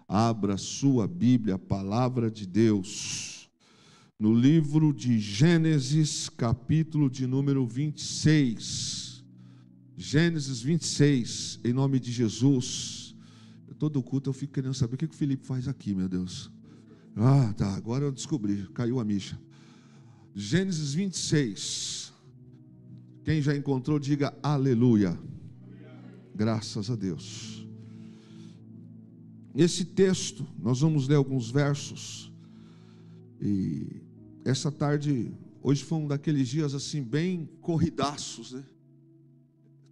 Abra sua Bíblia, a palavra de Deus, no livro de Gênesis, capítulo de número 26. Gênesis 26, em nome de Jesus. Todo culto eu fico querendo saber o que o Felipe faz aqui, meu Deus. Tá, agora eu descobri, caiu a micha. Gênesis 26. Quem já encontrou, diga aleluia. Graças a Deus. Esse texto, nós vamos ler alguns versos. E essa tarde, hoje foi um daqueles dias assim, bem corridaços, né?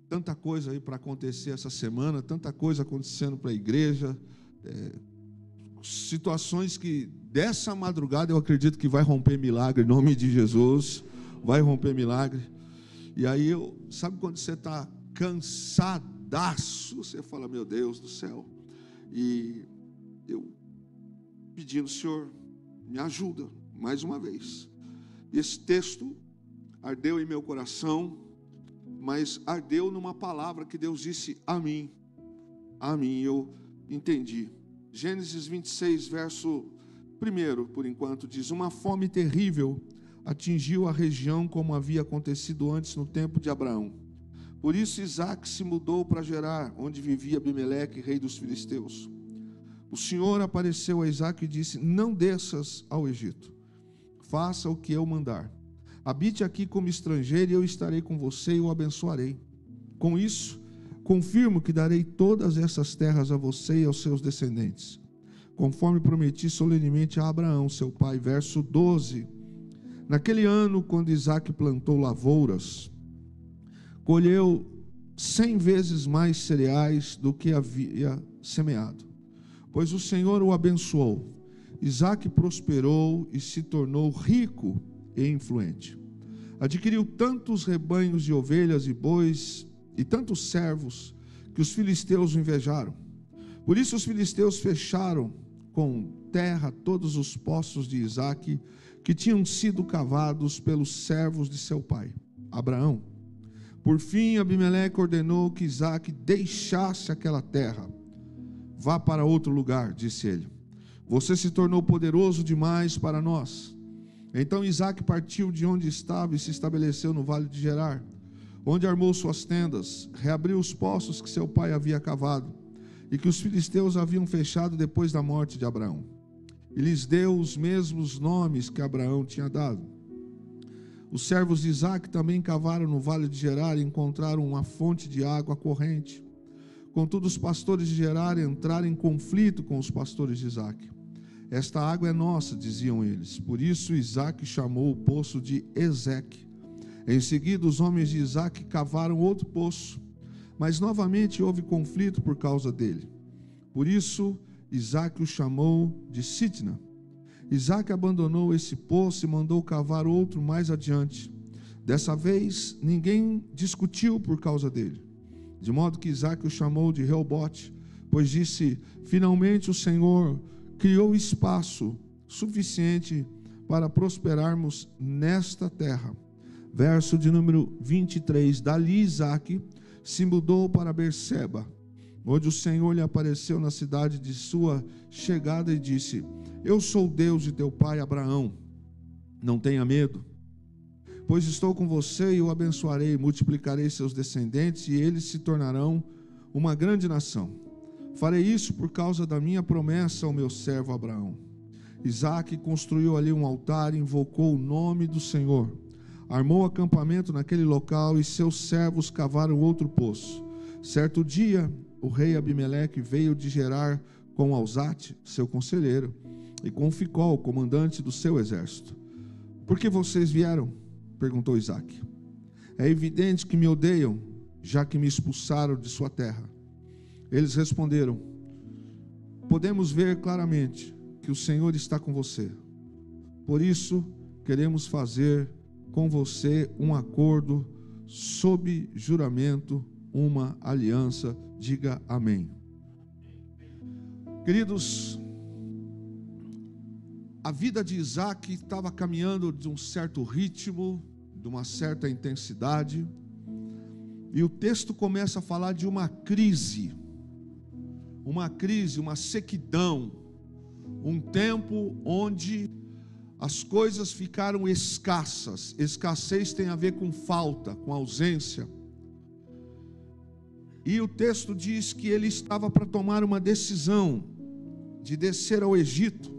Tanta coisa aí para acontecer essa semana, tanta coisa acontecendo para a igreja, situações que dessa madrugada eu acredito que vai romper milagre, em nome de Jesus, vai romper milagre. E aí, sabe quando você está cansadaço, você fala, meu Deus do céu, e eu pedindo, Senhor, me ajuda, mais uma vez. Esse texto ardeu em meu coração, mas ardeu numa palavra que Deus disse a mim, eu entendi. Gênesis 26, verso 1, por enquanto, diz: uma fome terrível atingiu a região como havia acontecido antes no tempo de Abraão. Por isso Isaque se mudou para Gerar, onde vivia Abimeleque, rei dos filisteus. O Senhor apareceu a Isaque e disse: não desças ao Egito, faça o que eu mandar. Habite aqui como estrangeiro e eu estarei com você e o abençoarei. Com isso, confirmo que darei todas essas terras a você e aos seus descendentes, conforme prometi solenemente a Abraão, seu pai. Verso 12. Naquele ano, quando Isaque plantou lavouras, colheu 100 vezes mais cereais do que havia semeado, pois o Senhor o abençoou. Isaque prosperou e se tornou rico e influente. Adquiriu tantos rebanhos de ovelhas e bois e tantos servos que os filisteus o invejaram. Por isso os filisteus fecharam com terra todos os poços de Isaque que tinham sido cavados pelos servos de seu pai, Abraão. Por fim, Abimeleque ordenou que Isaque deixasse aquela terra. Vá para outro lugar, disse ele. Você se tornou poderoso demais para nós. Então Isaque partiu de onde estava e se estabeleceu no vale de Gerar, onde armou suas tendas, reabriu os poços que seu pai havia cavado e que os filisteus haviam fechado depois da morte de Abraão. E lhes deu os mesmos nomes que Abraão tinha dado. Os servos de Isaque também cavaram no vale de Gerar e encontraram uma fonte de água corrente. Contudo, os pastores de Gerar entraram em conflito com os pastores de Isaque. Esta água é nossa, diziam eles. Por isso Isaque chamou o poço de Ezeque. Em seguida, os homens de Isaque cavaram outro poço, mas novamente houve conflito por causa dele. Por isso Isaque o chamou de Sitna. Isaque abandonou esse poço e mandou cavar outro mais adiante. Dessa vez, ninguém discutiu por causa dele, de modo que Isaque o chamou de Reobote, pois disse: finalmente o Senhor criou espaço suficiente para prosperarmos nesta terra. Verso de número 23. Dali Isaque se mudou para Berseba, onde o Senhor lhe apareceu na cidade de sua chegada e disse: eu sou o Deus de teu pai Abraão, não tenha medo, pois estou com você e o abençoarei, multiplicarei seus descendentes e eles se tornarão uma grande nação. Farei isso por causa da minha promessa ao meu servo Abraão. Isaque construiu ali um altar e invocou o nome do Senhor. Armou acampamento naquele local e seus servos cavaram outro poço. Certo dia, o rei Abimeleque veio de Gerar com Alzate, seu conselheiro, e com Ficol, comandante do seu exército. Por que vocês vieram? Perguntou Isaque. É evidente que me odeiam, já que me expulsaram de sua terra. Eles responderam: podemos ver claramente que o Senhor está com você. Por isso, queremos fazer com você um acordo sob juramento, uma aliança. Diga amém. Queridos, a vida de Isaque estava caminhando de um certo ritmo, de uma certa intensidade, e o texto começa a falar de uma crise. uma crise, uma sequidão, um tempo onde as coisas ficaram escassas. Escassez tem a ver com falta, com ausência. E o texto diz que ele estava para tomar uma decisão de descer ao Egito.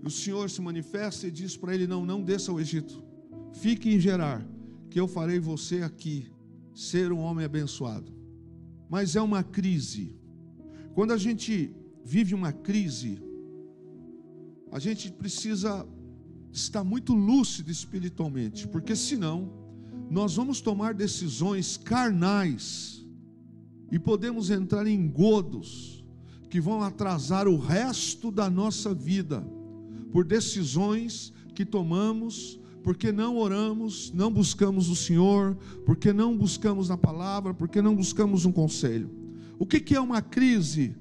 E o Senhor se manifesta e diz para ele: não desça ao Egito, fique em Gerar, que eu farei você aqui ser um homem abençoado. Mas é uma crise. Quando a gente vive uma crise, a gente precisa estar muito lúcido espiritualmente, porque senão nós vamos tomar decisões carnais e podemos entrar em engodos que vão atrasar o resto da nossa vida, por decisões que tomamos, porque não oramos, não buscamos o Senhor, porque não buscamos na palavra, porque não buscamos um conselho. O que é uma crise?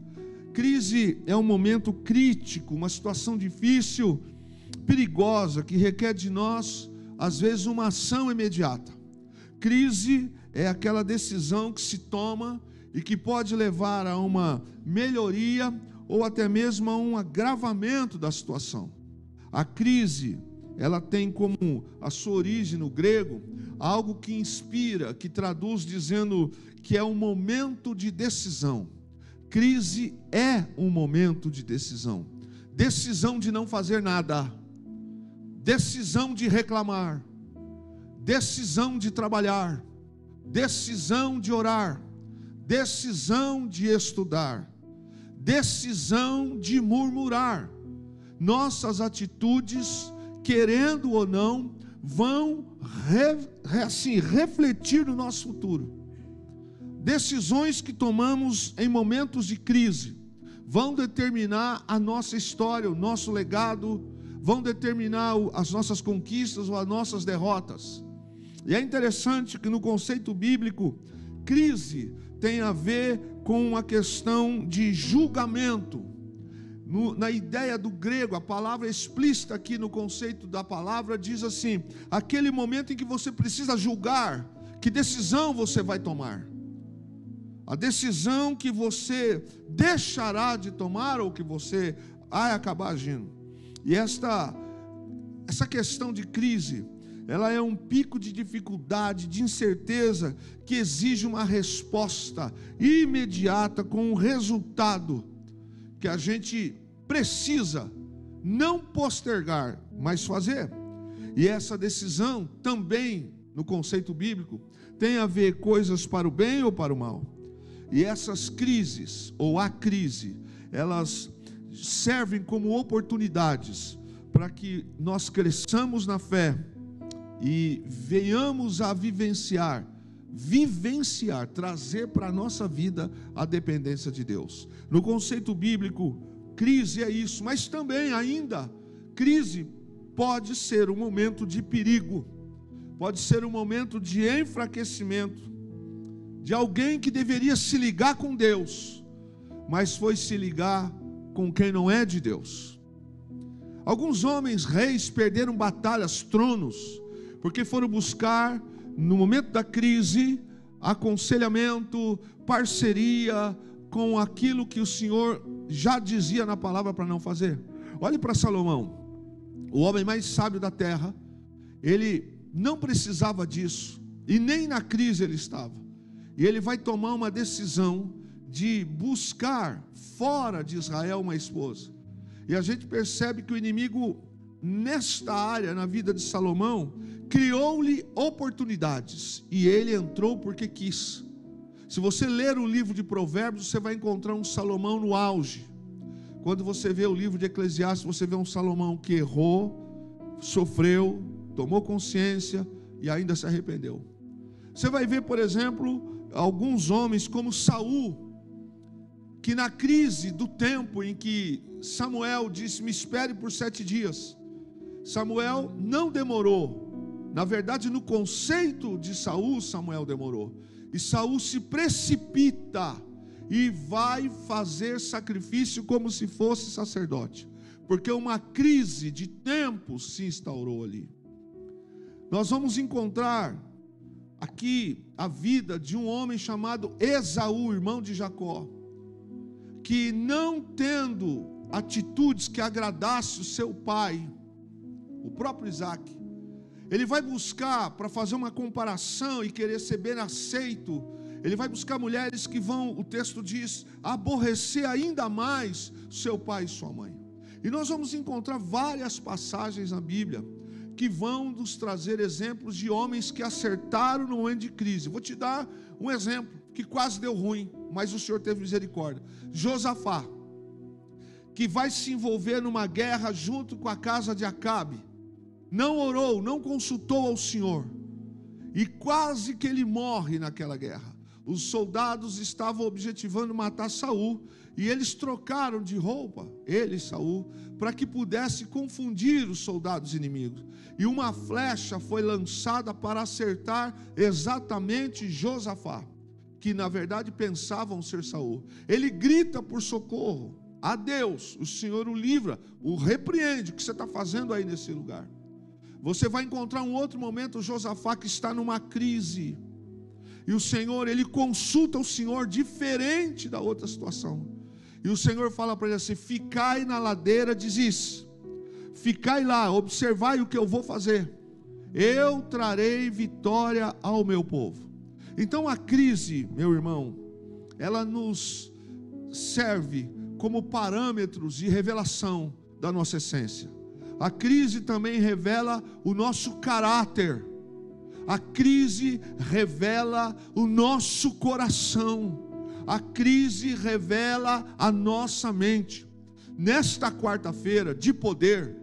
Crise é um momento crítico, uma situação difícil, perigosa, que requer de nós, às vezes, uma ação imediata. Crise é aquela decisão que se toma e que pode levar a uma melhoria ou até mesmo a um agravamento da situação. A crise, ela tem como a sua origem no grego algo que inspira, que traduz dizendo que é um momento de decisão. Crise é um momento de decisão. Decisão de não fazer nada, decisão de reclamar, decisão de trabalhar, decisão de orar, decisão de estudar, decisão de murmurar. Nossas atitudes, querendo ou não, vão refletir no nosso futuro. Decisões que tomamos em momentos de crise vão determinar a nossa história, o nosso legado, vão determinar as nossas conquistas ou as nossas derrotas. E é interessante que no conceito bíblico, crise tem a ver com a questão de julgamento. Na ideia do grego, a palavra explícita aqui no conceito da palavra diz assim: aquele momento em que você precisa julgar que decisão você vai tomar, a decisão que você deixará de tomar ou que você vai acabar agindo. E essa questão de crise, ela é um pico de dificuldade, de incerteza, que exige uma resposta imediata com um resultado que a gente precisa não postergar, mas fazer. E essa decisão também, no conceito bíblico, tem a ver coisas para o bem ou para o mal. E essas crises, ou a crise, elas servem como oportunidades para que nós cresçamos na fé e venhamos a vivenciar, trazer para a nossa vida a dependência de Deus. No conceito bíblico, crise é isso, mas também ainda, crise pode ser um momento de perigo, pode ser um momento de enfraquecimento, de alguém que deveria se ligar com Deus, mas foi se ligar com quem não é de Deus. Alguns homens, reis, perderam batalhas, tronos, porque foram buscar, no momento da crise, aconselhamento, parceria com aquilo que o Senhor já dizia na palavra para não fazer. Olhe para Salomão, o homem mais sábio da terra. Ele não precisava disso, e nem na crise ele estava. E ele vai tomar uma decisão de buscar fora de Israel uma esposa. E a gente percebe que o inimigo, nesta área, na vida de Salomão, criou-lhe oportunidades, e ele entrou porque quis. Se você ler o livro de Provérbios, você vai encontrar um Salomão no auge. Quando você vê o livro de Eclesiastes, você vê um Salomão que errou, sofreu, tomou consciência e ainda se arrependeu. Você vai ver, por exemplo, alguns homens como Saul, que na crise do tempo em que Samuel disse: me espere por 7 dias, Samuel não demorou. Na verdade, no conceito de Saul, Samuel demorou. E Saul se precipita e vai fazer sacrifício como se fosse sacerdote, porque uma crise de tempo se instaurou ali. Nós vamos encontrar aqui a vida de um homem chamado Esaú, irmão de Jacó, que não tendo atitudes que agradasse o seu pai, o próprio Isaac, ele vai buscar, para fazer uma comparação e querer ser bem aceito, ele vai buscar mulheres que vão, o texto diz, aborrecer ainda mais seu pai e sua mãe. E nós vamos encontrar várias passagens na Bíblia que vão nos trazer exemplos de homens que acertaram no momento de crise. Vou te dar um exemplo que quase deu ruim, mas o Senhor teve misericórdia. Josafá, que vai se envolver numa guerra junto com a casa de Acabe, não orou, não consultou ao Senhor, e quase que ele morre naquela guerra. Os soldados estavam objetivando matar Saul, e eles trocaram de roupa, ele e Saul, para que pudesse confundir os soldados inimigos. E uma flecha foi lançada para acertar exatamente Josafá, que na verdade pensavam ser Saul. Ele grita por socorro a Deus, o Senhor o livra, o repreende. O que você está fazendo aí nesse lugar? Você vai encontrar um outro momento, Josafá, que está numa crise, e o Senhor, ele consulta o Senhor diferente da outra situação, e o Senhor fala para ele assim: ficai na ladeira de Ziz, ficai lá, observai o que eu vou fazer, eu trarei vitória ao meu povo. Então a crise, meu irmão, ela nos serve como parâmetros de revelação da nossa essência. A crise também revela o nosso caráter. A crise revela o nosso coração. A crise revela a nossa mente. Nesta quarta-feira de poder,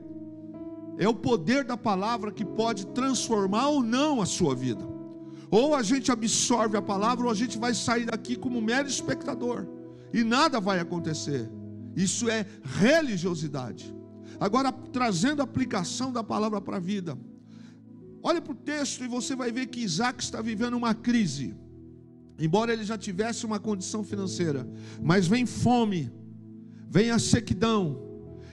é o poder da palavra que pode transformar ou não a sua vida. Ou a gente absorve a palavra, ou a gente vai sair daqui como mero espectador, e nada vai acontecer. Isso é religiosidade. Agora, trazendo a aplicação da palavra para a vida, olha para o texto e você vai ver que Isaac está vivendo uma crise, embora ele já tivesse uma condição financeira, mas vem fome, vem a sequidão,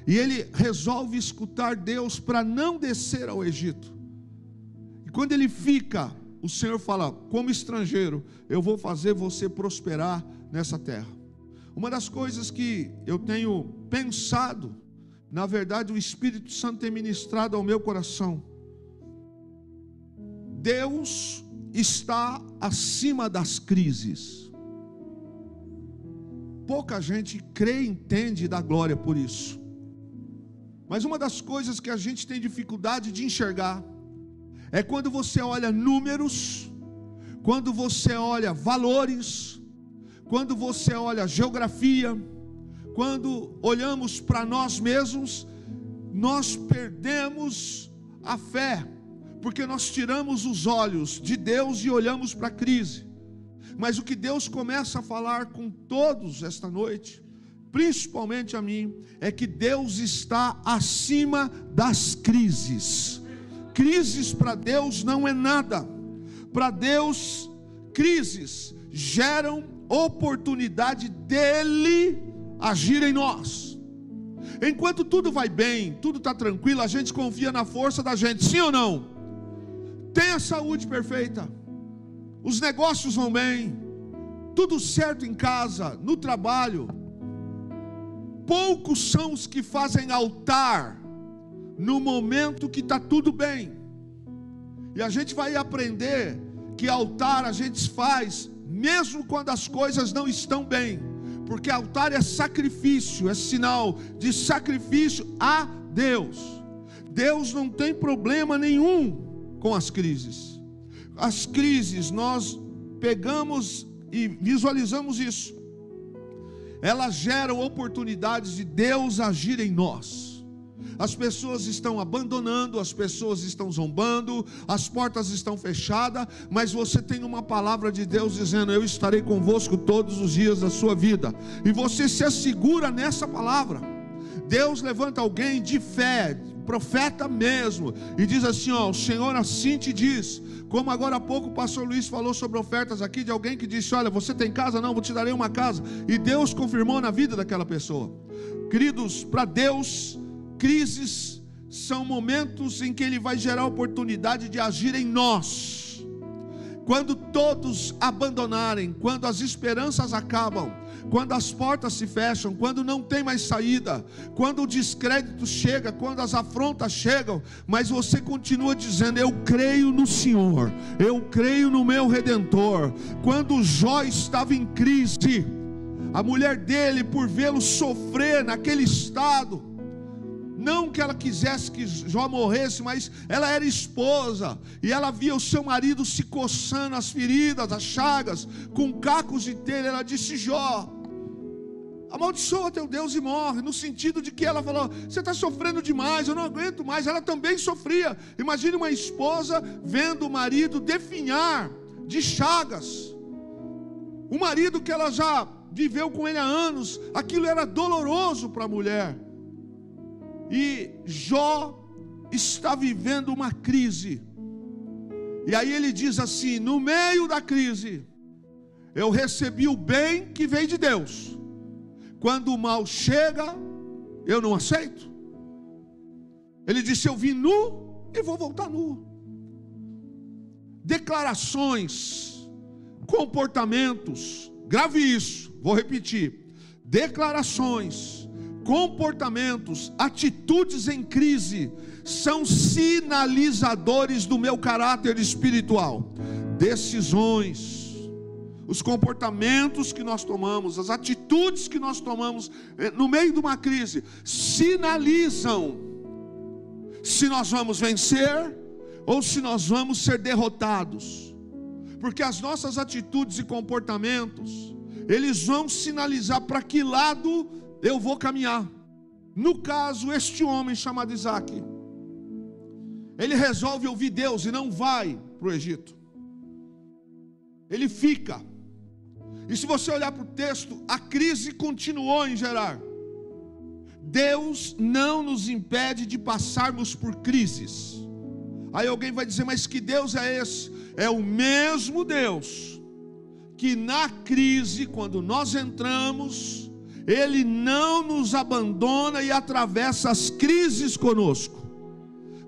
e ele resolve escutar Deus para não descer ao Egito. E quando ele fica, o Senhor fala: como estrangeiro, eu vou fazer você prosperar nessa terra. Uma das coisas que eu tenho pensado, na verdade o Espírito Santo tem ministrado ao meu coração: Deus está acima das crises. Pouca gente crê e entende da glória por isso. Mas uma das coisas que a gente tem dificuldade de enxergar é quando você olha números, quando você olha valores, quando você olha geografia, quando olhamos para nós mesmos, nós perdemos a fé, porque nós tiramos os olhos de Deus e olhamos para a crise. Mas o que Deus começa a falar com todos esta noite, principalmente a mim, é que Deus está acima das crises. Crises para Deus não é nada. Para Deus, crises geram oportunidade dele agir em nós. Enquanto tudo vai bem, tudo está tranquilo, a gente confia na força da gente, sim ou não? Tem a saúde perfeita, os negócios vão bem, tudo certo em casa, no trabalho. Poucos são os que fazem altar no momento que está tudo bem. E a gente vai aprender que altar a gente faz mesmo quando as coisas não estão bem, porque altar é sacrifício, é sinal de sacrifício a Deus. Deus não tem problema nenhum com as crises. As crises, nós pegamos e visualizamos isso, elas geram oportunidades de Deus agir em nós. As pessoas estão abandonando, as pessoas estão zombando, as portas estão fechadas, mas você tem uma palavra de Deus dizendo: eu estarei convosco todos os dias da sua vida, e você se assegura nessa palavra. Deus levanta alguém de fé, profeta mesmo, e diz assim: ó, o Senhor assim te diz. Como agora há pouco o pastor Luiz falou sobre ofertas aqui, de alguém que disse: olha, você tem casa? Não, vou te darei uma casa. E Deus confirmou na vida daquela pessoa. Queridos, para Deus, crises são momentos em que Ele vai gerar oportunidade de agir em nós. quando todos abandonarem, quando as esperanças acabam, quando as portas se fecham, quando não tem mais saída, quando o descrédito chega, quando as afrontas chegam, mas você continua dizendo: eu creio no Senhor, eu creio no meu Redentor. Quando Jó estava em crise, a mulher dele, por vê-lo sofrer naquele estado, não que ela quisesse que Jó morresse, mas ela era esposa, e ela via o seu marido se coçando as feridas, as chagas, com cacos de telha. Ela disse: Jó, amaldiçoa teu Deus e morre. No sentido de que ela falou: você está sofrendo demais, eu não aguento mais. Ela também sofria. Imagine uma esposa vendo o marido definhar de chagas, o marido que ela já viveu com ele há anos. Aquilo era doloroso para a mulher. E Jó está vivendo uma crise, e aí ele diz assim: no meio da crise, eu recebi o bem que veio de Deus. Quando o mal chega, eu não aceito. Ele disse: eu vim nu e vou voltar nu. Declarações, comportamentos, grave isso, vou repetir: declarações, comportamentos, atitudes em crise são sinalizadores do meu caráter espiritual. Decisões, os comportamentos que nós tomamos, as atitudes que nós tomamos no meio de uma crise, sinalizam se nós vamos vencer ou se nós vamos ser derrotados. Porque as nossas atitudes e comportamentos, eles vão sinalizar para que lado eu vou caminhar. No caso, este homem chamado Isaac, ele resolve ouvir Deus e não vai para o Egito. Ele fica. E se você olhar para o texto, a crise continuou em Gerar. Deus não nos impede de passarmos por crises. Aí alguém vai dizer: mas que Deus é esse? É o mesmo Deus que na crise, quando nós entramos, Ele não nos abandona e atravessa as crises conosco.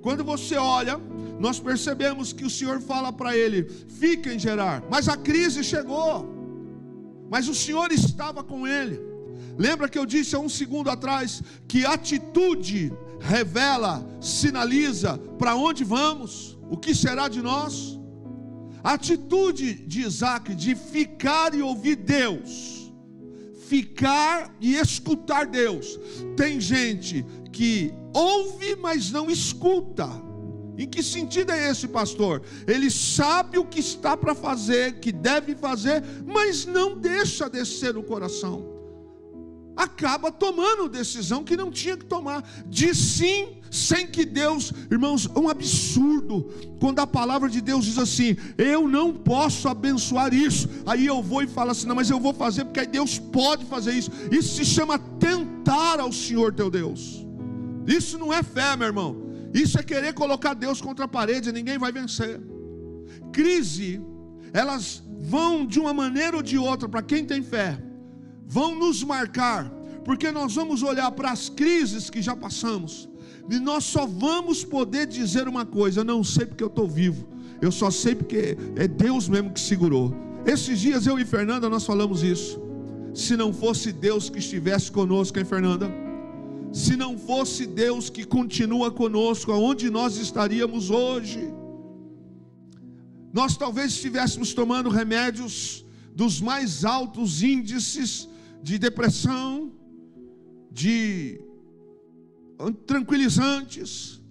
Quando você olha, nós percebemos que o Senhor fala para ele: fica em Gerar. Mas a crise chegou, mas o Senhor estava com ele. Lembra que eu disse há um segundo atrás que atitude revela, sinaliza para onde vamos, o que será de nós? A atitude de Isaac de ficar e ouvir Deus, ficar e escutar Deus. Tem gente que ouve, mas não escuta. Em que sentido é esse, pastor? Ele sabe o que está para fazer, que deve fazer, mas não deixa descer o coração. Acaba tomando decisão que não tinha que tomar. Diz sim, sem que Deus... Irmãos, é um absurdo quando a palavra de Deus diz assim: eu não posso abençoar isso. Aí eu vou e falo assim: não, mas eu vou fazer porque aí Deus pode fazer isso. Isso se chama tentar ao Senhor teu Deus. Isso não é fé, meu irmão. Isso é querer colocar Deus contra a parede. Ninguém vai vencer. Crise, elas vão de uma maneira ou de outra, para quem tem fé, vão nos marcar, porque nós vamos olhar para as crises que já passamos, e nós só vamos poder dizer uma coisa: eu não sei porque eu estou vivo, eu só sei porque é Deus mesmo que segurou. Esses dias eu e Fernanda nós falamos isso. Se não fosse Deus que estivesse conosco, hein, Fernanda? Se não fosse Deus que continua conosco, aonde nós estaríamos hoje? Nós talvez estivéssemos tomando remédios dos mais altos índices de depressão, de tranquilizantes.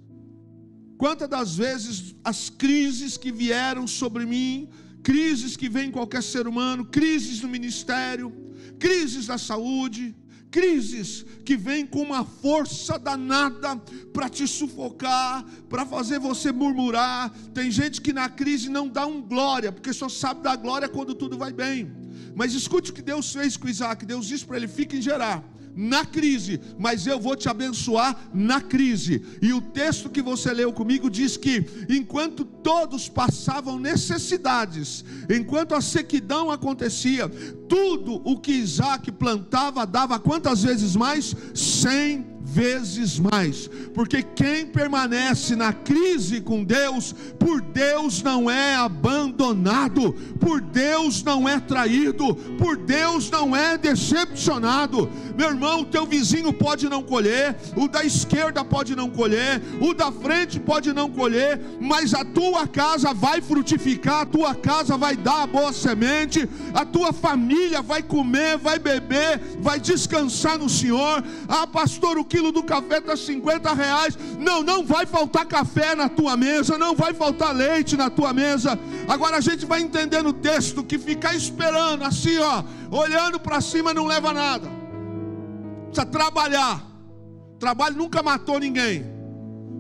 Quantas das vezes as crises que vieram sobre mim, crises que vêm em qualquer ser humano, crises no ministério, crises da saúde, crises que vêm com uma força danada para te sufocar, para fazer você murmurar. Tem gente que na crise não dá um glória, porque só sabe dar glória quando tudo vai bem. Mas escute o que Deus fez com Isaac. Deus disse para ele: fica em Gerar, na crise, mas eu vou te abençoar na crise. E o texto que você leu comigo diz que enquanto todos passavam necessidades, enquanto a sequidão acontecia, tudo o que Isaac plantava dava quantas vezes mais? 100 vezes mais, porque quem permanece na crise com Deus, por Deus não é abandonado, por Deus não é traído, por Deus não é decepcionado. Meu irmão, o teu vizinho pode não colher, o da esquerda pode não colher, o da frente pode não colher, mas a tua casa vai frutificar, a tua casa vai dar a boa semente, a tua família vai comer, vai beber, vai descansar no Senhor. Ah, pastor, o quilo do café está R$50. Não vai faltar café na tua mesa, não vai faltar leite na tua mesa. Agora a gente vai entender no texto que ficar esperando assim, olhando para cima não leva a nada. Precisa trabalhar. Trabalho nunca matou ninguém,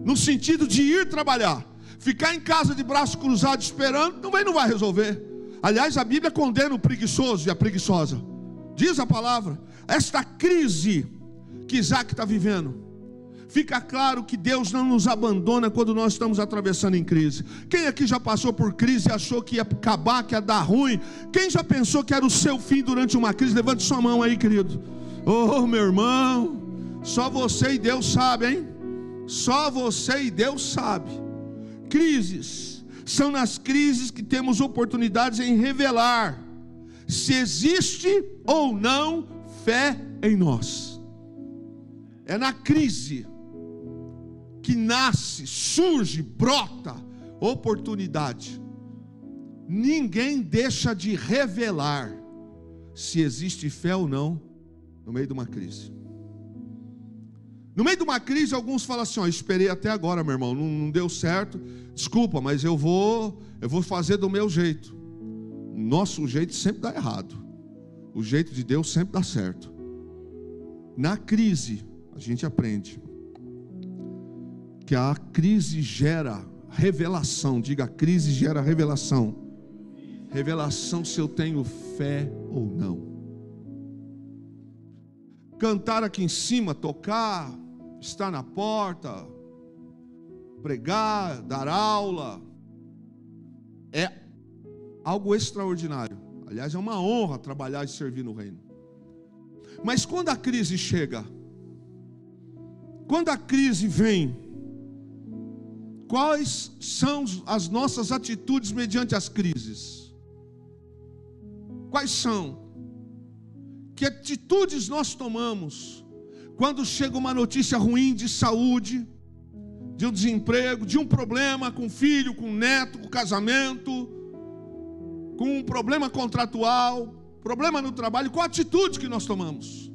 no sentido de ir trabalhar. Ficar em casa de braço cruzado esperando também não vai resolver. Aliás, a Bíblia condena o preguiçoso e a preguiçosa. Diz a palavra. Esta crise que Isaac está vivendo, fica claro que Deus não nos abandona quando nós estamos atravessando em crise. Quem aqui já passou por crise e achou que ia acabar, que ia dar ruim? Quem já pensou que era o seu fim durante uma crise? Levante sua mão aí, querido. Oh, meu irmão, só você e Deus sabe, hein? Só você e Deus sabe. Crises, são nas crises que temos oportunidades em revelar se existe ou não fé em nós. É na crise que nasce, surge, brota oportunidade. Ninguém deixa de revelar se existe fé ou não no meio de uma crise. No meio de uma crise, alguns falam assim: esperei até agora, meu irmão, não deu certo, desculpa, mas eu vou fazer do meu jeito. Nosso jeito sempre dá errado, o jeito de Deus sempre dá certo. Na crise a gente aprende que a crise gera revelação. Diga, a crise gera revelação. Revelação se eu tenho fé ou não. Cantar aqui em cima, tocar, estar na porta, pregar, dar aula, é algo extraordinário. Aliás, é uma honra trabalhar e servir no reino. Mas quando a crise chega, quando a crise vem, quais são as nossas atitudes mediante as crises? Quais são? Que atitudes nós tomamos quando chega uma notícia ruim de saúde, de um desemprego, de um problema com o filho, com o neto, com o casamento, com um problema contratual, problema no trabalho? Qual a atitude que nós tomamos?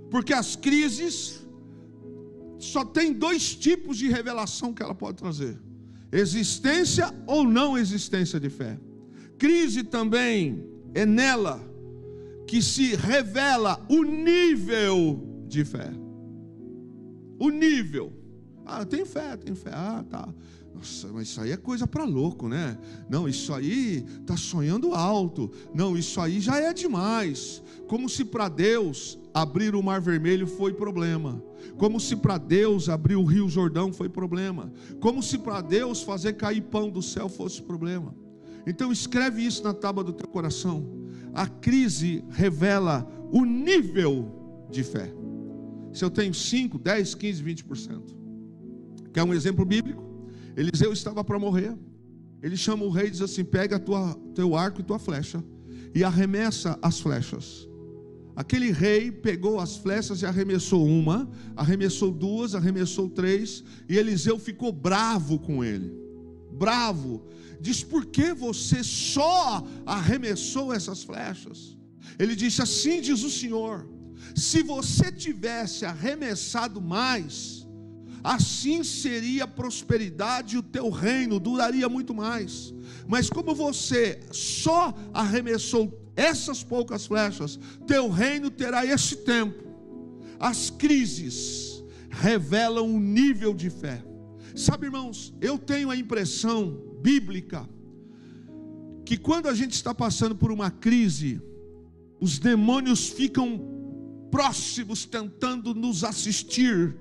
Porque as crises só tem dois tipos de revelação que ela pode trazer: existência ou não existência de fé. Crise também é nela que se revela o nível de fé. O nível. Tem fé. Tá. Nossa, mas isso aí é coisa para louco, né? Não, isso aí está sonhando alto. Não, isso aí já é demais. Como se para Deus abrir o Mar Vermelho foi problema. Como se para Deus abrir o Rio Jordão foi problema. Como se para Deus fazer cair pão do céu fosse problema. Então escreve isso na tábua do teu coração. A crise revela o nível de fé. Se eu tenho 5, 10, 15, 20%. Quer um exemplo bíblico? Eliseu estava para morrer. Ele chama o rei e diz assim: pega teu arco e tua flecha e arremessa as flechas. Aquele rei pegou as flechas e arremessou uma, arremessou duas, arremessou três, e Eliseu ficou bravo com ele. Bravo. Diz: por que você só arremessou essas flechas? Ele disse: assim diz o Senhor, se você tivesse arremessado mais, assim seria a prosperidade e o teu reino duraria muito mais. Mas como você só arremessou essas poucas flechas, teu reino terá esse tempo. As crises revelam um nível de fé. Sabe, irmãos, eu tenho a impressão bíblica que quando a gente está passando por uma crise, os demônios ficam próximos tentando nos assistir,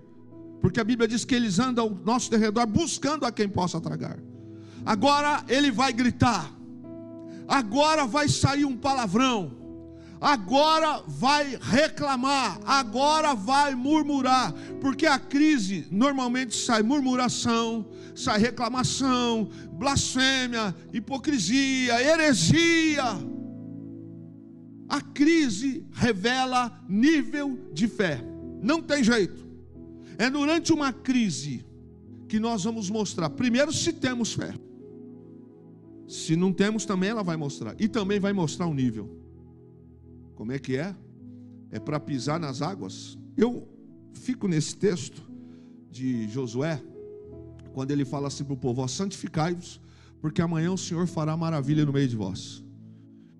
porque a Bíblia diz que eles andam ao nosso derredor buscando a quem possa tragar. Agora ele vai gritar, agora vai sair um palavrão, agora vai reclamar, agora vai murmurar, porque a crise normalmente sai murmuração, sai reclamação, blasfêmia, hipocrisia, heresia. A crise revela nível de fé, não tem jeito. É durante uma crise que nós vamos mostrar, primeiro, se temos fé. Se não temos, também ela vai mostrar, e também vai mostrar o nível. Como é que é? É para pisar nas águas. Eu fico nesse texto de Josué, quando ele fala assim para o povo: santificai-vos, porque amanhã o Senhor fará maravilha no meio de vós.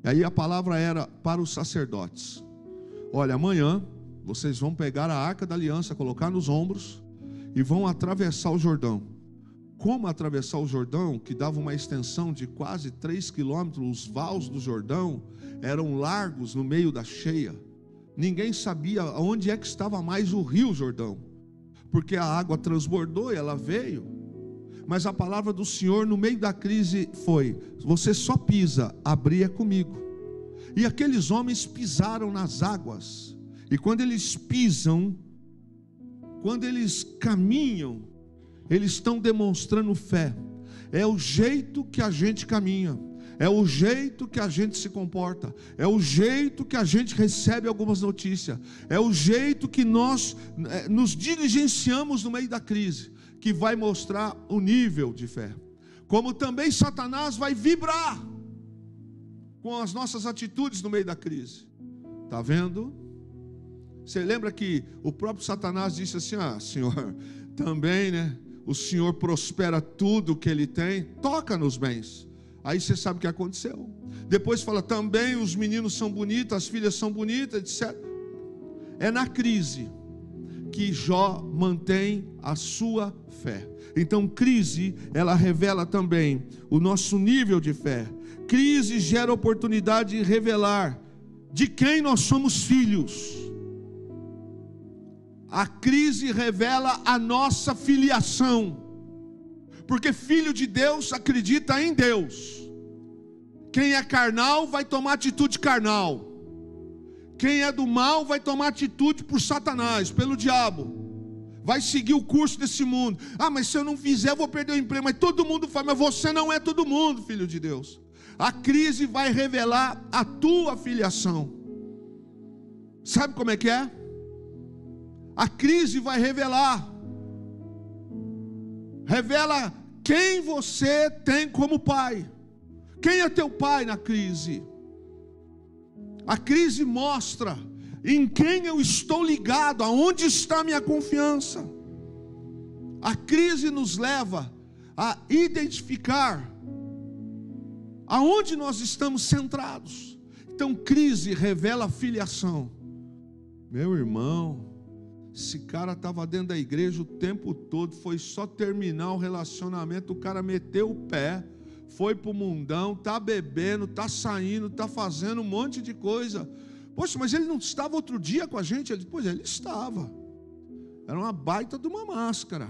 E aí a palavra era para os sacerdotes: olha, amanhã vocês vão pegar a arca da aliança, colocar nos ombros e vão atravessar o Jordão. Como atravessar o Jordão, que dava uma extensão de quase 3 quilômetros, os vales do Jordão eram largos no meio da cheia. Ninguém sabia onde é que estava mais o rio Jordão, porque a água transbordou e ela veio. Mas a palavra do Senhor no meio da crise foi: você só pisa, abrir é comigo. E aqueles homens pisaram nas águas, e quando eles pisam, quando eles caminham, eles estão demonstrando fé. É o jeito que a gente caminha, é o jeito que a gente se comporta, é o jeito que a gente recebe algumas notícias, é o jeito que nós nos diligenciamos no meio da crise, que vai mostrar o nível de fé. Como também Satanás vai vibrar com as nossas atitudes no meio da crise. Está vendo? Você lembra que o próprio Satanás disse assim: Senhor, também, né? O Senhor prospera tudo que Ele tem, toca nos bens. Aí você sabe o que aconteceu. Depois fala: também os meninos são bonitos, as filhas são bonitas, etc. É na crise que Jó mantém a sua fé. Então crise, ela revela também o nosso nível de fé. Crise gera oportunidade de revelar de quem nós somos filhos. A crise revela a nossa filiação, porque filho de Deus acredita em Deus. Quem é carnal vai tomar atitude carnal. Quem é do mal vai tomar atitude por Satanás, pelo diabo. Vai seguir o curso desse mundo. Mas se eu não fizer eu vou perder o emprego. Mas todo mundo faz. Mas você não é todo mundo, filho de Deus. A crise vai revelar a tua filiação. Sabe como é que é? A crise vai revelar. Revela quem você tem como pai. Quem é teu pai na crise? A crise mostra em quem eu estou ligado, aonde está a minha confiança. A crise nos leva a identificar aonde nós estamos centrados. Então, crise revela filiação. Meu irmão, esse cara estava dentro da igreja o tempo todo, foi só terminar o relacionamento, o cara meteu o pé, foi para o mundão, está bebendo, está saindo, está fazendo um monte de coisa. Poxa, mas ele não estava outro dia com a gente? Pois ele estava. Era uma baita de uma máscara,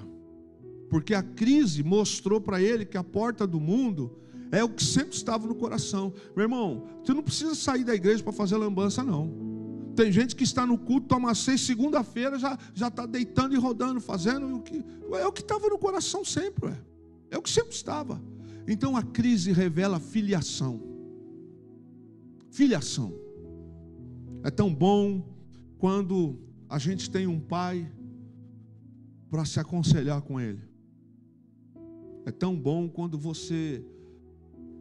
porque a crise mostrou para ele que a porta do mundo é o que sempre estava no coração. Meu irmão, você não precisa sair da igreja para fazer lambança, não. Tem gente que está no culto, toma 6, segunda-feira já está deitando e rodando, fazendo o que é o que estava no coração sempre, é o que sempre estava. Então a crise revela filiação. Filiação. É tão bom quando a gente tem um pai para se aconselhar com ele. É tão bom quando você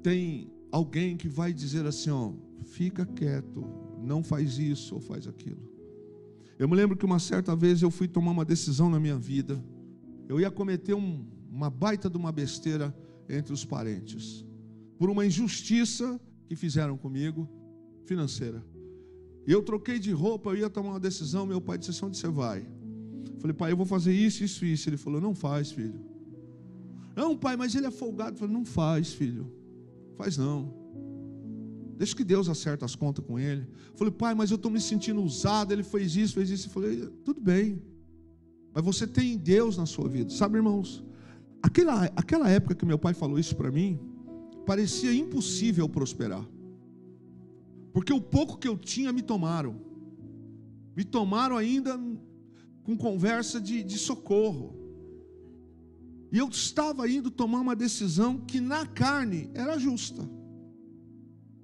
tem alguém que vai dizer assim: fica quieto, não faz isso ou faz aquilo. Eu me lembro que uma certa vez eu fui tomar uma decisão na minha vida. Eu ia cometer uma baita de uma besteira entre os parentes, por uma injustiça que fizeram comigo, financeira. E eu troquei de roupa, eu ia tomar uma decisão. Meu pai disse: onde você vai? Eu falei: pai, eu vou fazer isso, isso, isso. Ele falou: não faz, filho. Não, pai, mas ele é folgado. Eu falei: não faz, filho, faz não. Deixa que Deus acerta as contas com ele. Eu falei: pai, mas eu estou me sentindo usado. Ele fez isso, fez isso. Eu falei: tudo bem, mas você tem Deus na sua vida. Sabe, irmãos, aquela época que meu pai falou isso para mim, parecia impossível prosperar. porque o pouco que eu tinha me tomaram ainda com conversa de socorro, e eu estava indo tomar uma decisão que na carne era justa.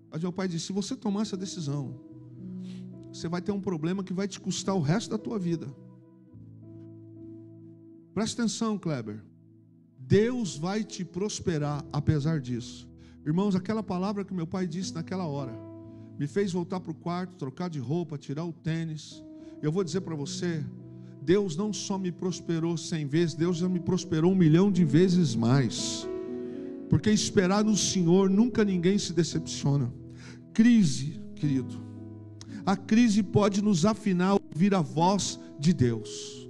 Mas meu pai disse: se você tomar essa decisão, você vai ter um problema que vai te custar o resto da tua vida. Presta atenção, Kleber, Deus vai te prosperar apesar disso. Irmãos, aquela palavra que meu pai disse naquela hora me fez voltar para o quarto, trocar de roupa, tirar o tênis. Eu vou dizer para você, Deus não só me prosperou 100 vezes, Deus já me prosperou 1 milhão de vezes mais. Porque esperar no Senhor, nunca ninguém se decepciona. Crise, querido, a crise pode nos afinar a ouvir a voz de Deus.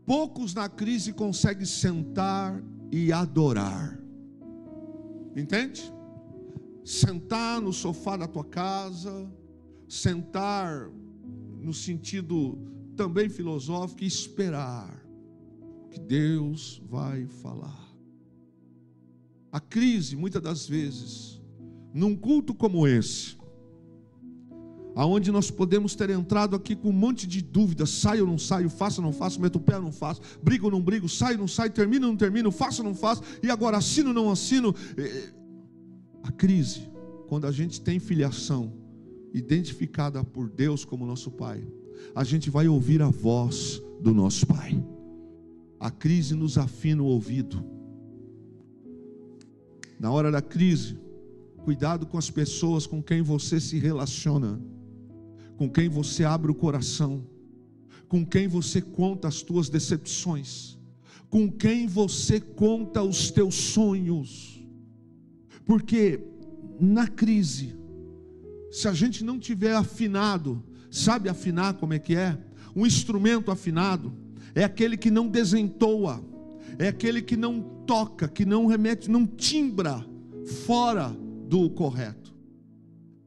Poucos na crise conseguem sentar e adorar. Entende? Sentar no sofá da tua casa, sentar no sentido também filosófico, e esperar que Deus vai falar. A crise, muitas das vezes, num culto como esse, aonde nós podemos ter entrado aqui com um monte de dúvidas: saio ou não saio, faço ou não faço, meto o pé ou não faço, brigo ou não brigo, saio ou não saio, termino ou não termino, faço ou não faço, e agora assino ou não assino. A crise, quando a gente tem filiação identificada por Deus como nosso Pai, a gente vai ouvir a voz do nosso Pai. A crise nos afina o ouvido. Na hora da crise, cuidado com as pessoas com quem você se relaciona, com quem você abre o coração, com quem você conta as tuas decepções, com quem você conta os teus sonhos. Porque na crise, se a gente não tiver afinado, sabe afinar como é que é? Um instrumento afinado é aquele que não desentoa, é aquele que não toca, que não remete, não timbra fora do correto.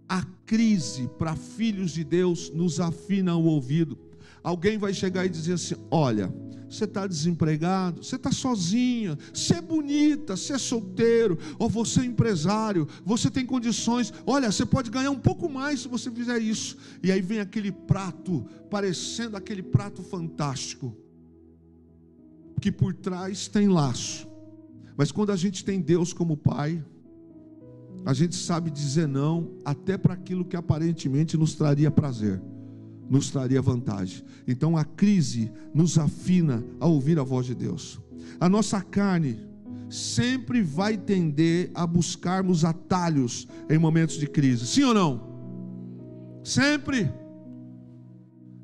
A crise para filhos de Deus nos afina o ouvido. Alguém vai chegar e dizer assim: olha, você está desempregado, você está sozinha, você é bonita, você é solteiro, ou você é empresário, você tem condições, olha, você pode ganhar um pouco mais se você fizer isso. E aí vem aquele prato, parecendo aquele prato fantástico, que por trás tem laço. Mas quando a gente tem Deus como Pai, a gente sabe dizer não até para aquilo que aparentemente nos traria prazer, nos traria vantagem. Então a crise nos afina a ouvir a voz de Deus. A nossa carne sempre vai tender a buscarmos atalhos em momentos de crise, sim ou não? Sempre.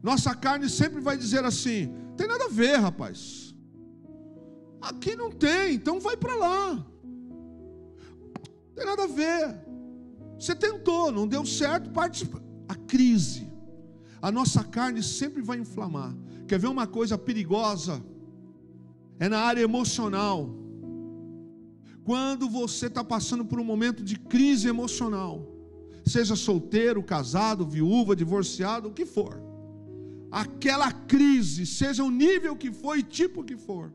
Nossa carne sempre vai dizer assim: tem nada a ver, rapaz, aqui não tem, então vai para lá. Tem nada a ver, você tentou, não deu certo, participa. A crise, a nossa carne sempre vai inflamar. Quer ver uma coisa perigosa? É na área emocional. Quando você está passando por um momento de crise emocional, seja solteiro, casado, viúva, divorciado, o que for, aquela crise, seja o nível que for e tipo que for,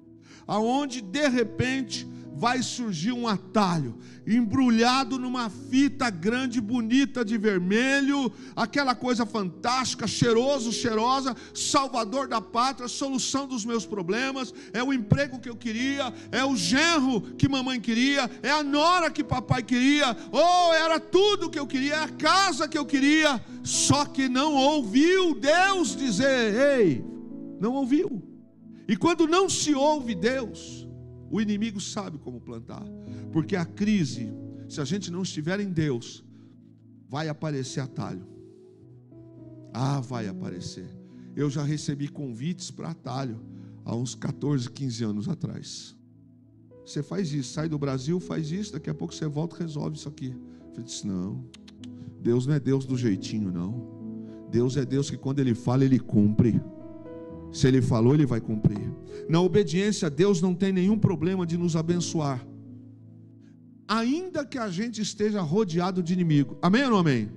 aonde de repente vai surgir um atalho, embrulhado numa fita grande, bonita de vermelho, aquela coisa fantástica, cheiroso, cheirosa, salvador da pátria, solução dos meus problemas, é o emprego que eu queria, é o genro que mamãe queria, é a nora que papai queria, ou era tudo que eu queria, é a casa que eu queria, só que não ouviu Deus dizer: ei, não ouviu. E quando não se ouve Deus, o inimigo sabe como plantar, porque a crise, se a gente não estiver em Deus, vai aparecer atalho. Vai aparecer. Eu já recebi convites para atalho há uns 14, 15 anos atrás. Você faz isso, sai do Brasil, faz isso, daqui a pouco você volta e resolve isso aqui. Eu disse: não, Deus não é Deus do jeitinho, não. Deus é Deus que quando Ele fala, Ele cumpre. Se Ele falou, Ele vai cumprir. Na obediência a Deus não tem nenhum problema de nos abençoar, ainda que a gente esteja rodeado de inimigo. Amém ou não amém?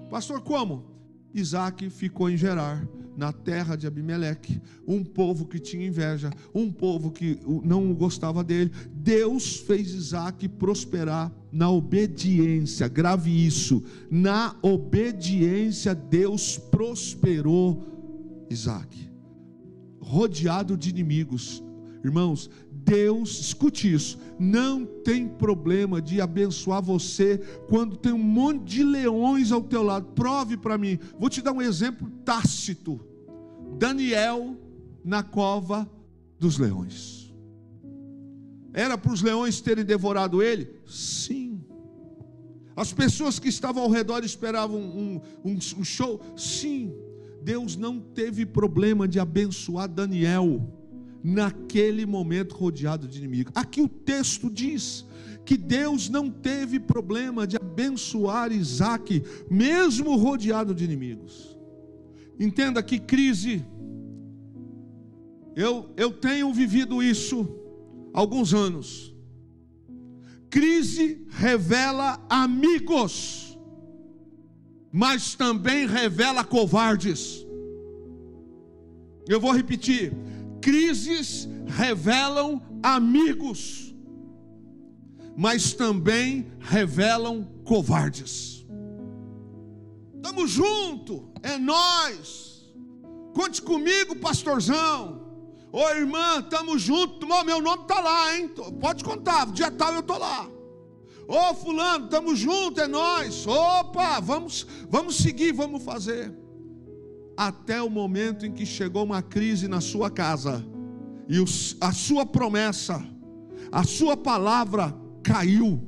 Pastor, como? Isaac ficou em Gerar, na terra de Abimeleque, um povo que tinha inveja, um povo que não gostava dele. Deus fez Isaac prosperar na obediência. Grave isso: na obediência Deus prosperou Isaac, rodeado de inimigos. Irmãos, Deus, escute isso, não tem problema de abençoar você quando tem um monte de leões ao teu lado. Prove para mim. Vou te dar um exemplo tácito. Daniel na cova dos leões. Era para os leões terem devorado ele? Sim. As pessoas que estavam ao redor esperavam um show? Sim. Deus não teve problema de abençoar Daniel naquele momento rodeado de inimigos. Aqui o texto diz que Deus não teve problema de abençoar Isaac, mesmo rodeado de inimigos. Entenda que crise, eu tenho vivido isso há alguns anos. Crise revela amigos, mas também revela covardes. Eu vou repetir: crises revelam amigos, mas também revelam covardes. Estamos juntos, é nós. Conte comigo, pastorzão. Ô irmã, estamos juntos. Meu nome está lá, hein? Pode contar, dia tal eu estou lá. Ô fulano, estamos juntos, é nós. Opa, vamos seguir, vamos fazer. Até o momento em que chegou uma crise na sua casa, e a sua promessa, a sua palavra caiu.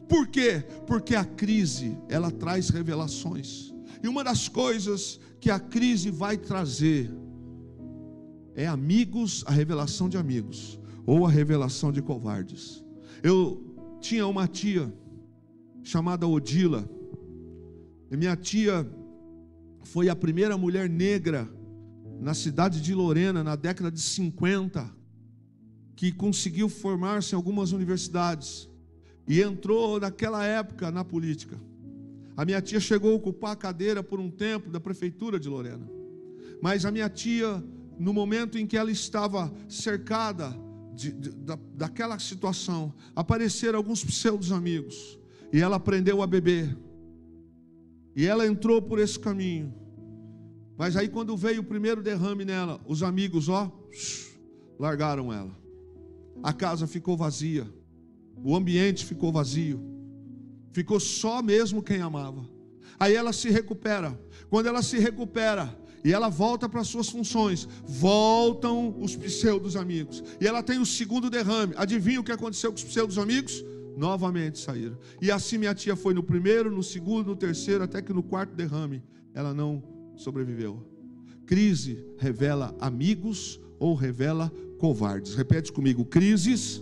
Por quê? Porque a crise, ela traz revelações. E uma das coisas que a crise vai trazer é amigos, a revelação de amigos, ou a revelação de covardes. Eu tinha uma tia chamada Odila, e minha tia foi a primeira mulher negra na cidade de Lorena, na década de 50, que conseguiu formar-se em algumas universidades, e entrou naquela época na política. A minha tia chegou a ocupar a cadeira por um tempo da prefeitura de Lorena, mas a minha tia, no momento em que ela estava cercada daquela situação, apareceram alguns pseudos amigos, e ela aprendeu a beber, e ela entrou por esse caminho. Mas aí quando veio o primeiro derrame nela, os amigos largaram ela. A casa ficou vazia, o ambiente ficou vazio, ficou só mesmo quem amava. Aí ela se recupera. Quando ela se recupera e ela volta para as suas funções, voltam os pseudos amigos, e ela tem o segundo derrame. Adivinha o que aconteceu com os pseudos amigos? Novamente saíram. E assim minha tia foi no primeiro, no segundo, no terceiro, até que no quarto derrame ela não sobreviveu. Crise revela amigos ou revela covardes. Repete comigo: crises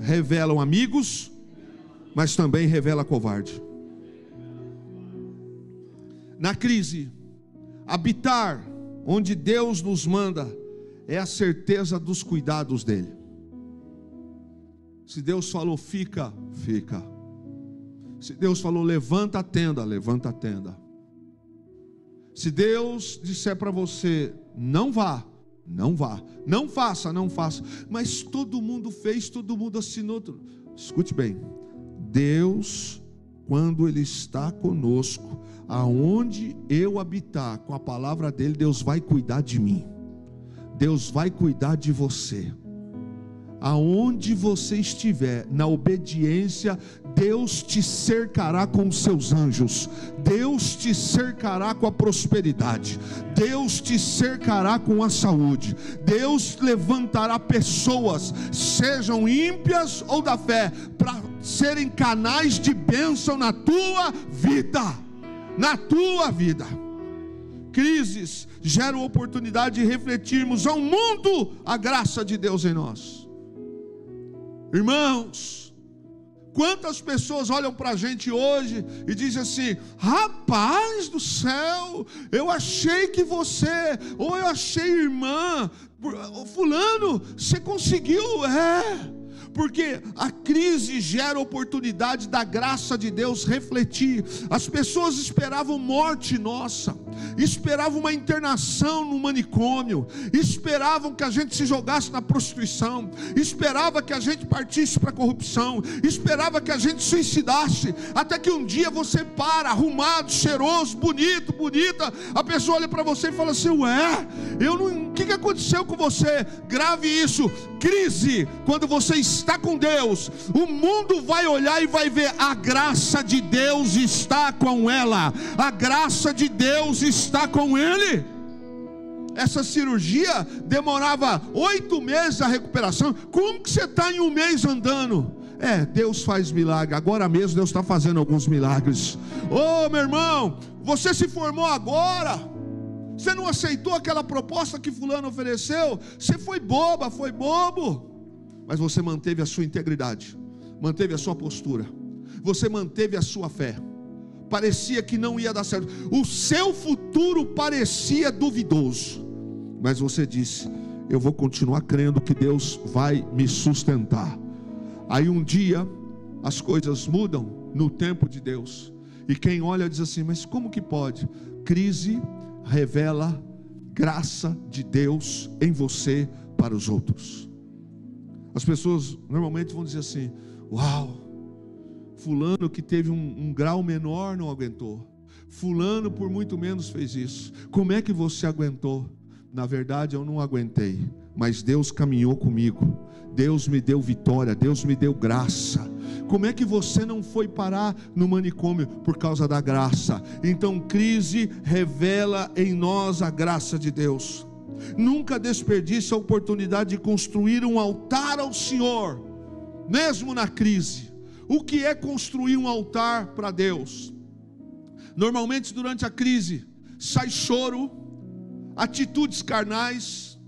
revelam amigos, mas também revela covarde. Na crise, habitar onde Deus nos manda é a certeza dos cuidados dele. Se Deus falou fica, fica. Se Deus falou levanta a tenda, levanta a tenda. Se Deus disser para você não vá, não vá. Não faça, não faça. Mas todo mundo fez, todo mundo assinou. Escute bem: Deus, quando Ele está conosco, aonde eu habitar com a palavra dEle, Deus vai cuidar de mim, Deus vai cuidar de você. Aonde você estiver, na obediência, Deus te cercará com os seus anjos, Deus te cercará com a prosperidade, Deus te cercará com a saúde, Deus levantará pessoas, sejam ímpias ou da fé, para serem canais de bênção na tua vida, na tua vida. Crises geram oportunidade de refletirmos ao mundo a graça de Deus em nós. Irmãos, quantas pessoas olham para a gente hoje e dizem assim: rapaz do céu, eu achei que você, ou eu achei irmã, fulano, você conseguiu, porque a crise gera oportunidade da graça de Deus refletir. As pessoas esperavam morte nossa, esperavam uma internação no manicômio, esperavam que a gente se jogasse na prostituição, esperava que a gente partisse para a corrupção, esperava que a gente suicidasse, até que um dia você para, arrumado, cheiroso, bonito, bonita, a pessoa olha para você e fala assim: ué, o que aconteceu com você? Grave isso, crise. Quando você está com Deus, o mundo vai olhar e vai ver: a graça de Deus está com ela, a graça de Deus está com ele. Essa cirurgia demorava 8 meses a recuperação. Como que você está em 1 mês andando? Deus faz milagre. Agora mesmo Deus está fazendo alguns milagres. Meu irmão, você se formou agora, você não aceitou aquela proposta que fulano ofereceu, você foi boba, foi bobo, mas você manteve a sua integridade, manteve a sua postura, você manteve a sua fé. Parecia que não ia dar certo, o seu futuro parecia duvidoso, mas você disse: eu vou continuar crendo que Deus vai me sustentar. Aí um dia as coisas mudam no tempo de Deus, e quem olha diz assim: mas como que pode? Crise revela graça de Deus em você para os outros. As pessoas normalmente vão dizer assim: uau, fulano que teve um grau menor não aguentou, fulano por muito menos fez isso, como é que você aguentou? Na verdade eu não aguentei, mas Deus caminhou comigo, Deus me deu vitória, Deus me deu graça. Como é que você não foi parar no manicômio? Por causa da graça. Então crise revela em nós a graça de Deus. Nunca desperdice a oportunidade de construir um altar ao Senhor, mesmo na crise. O que é construir um altar para Deus? Normalmente durante a crise sai choro, atitudes carnais,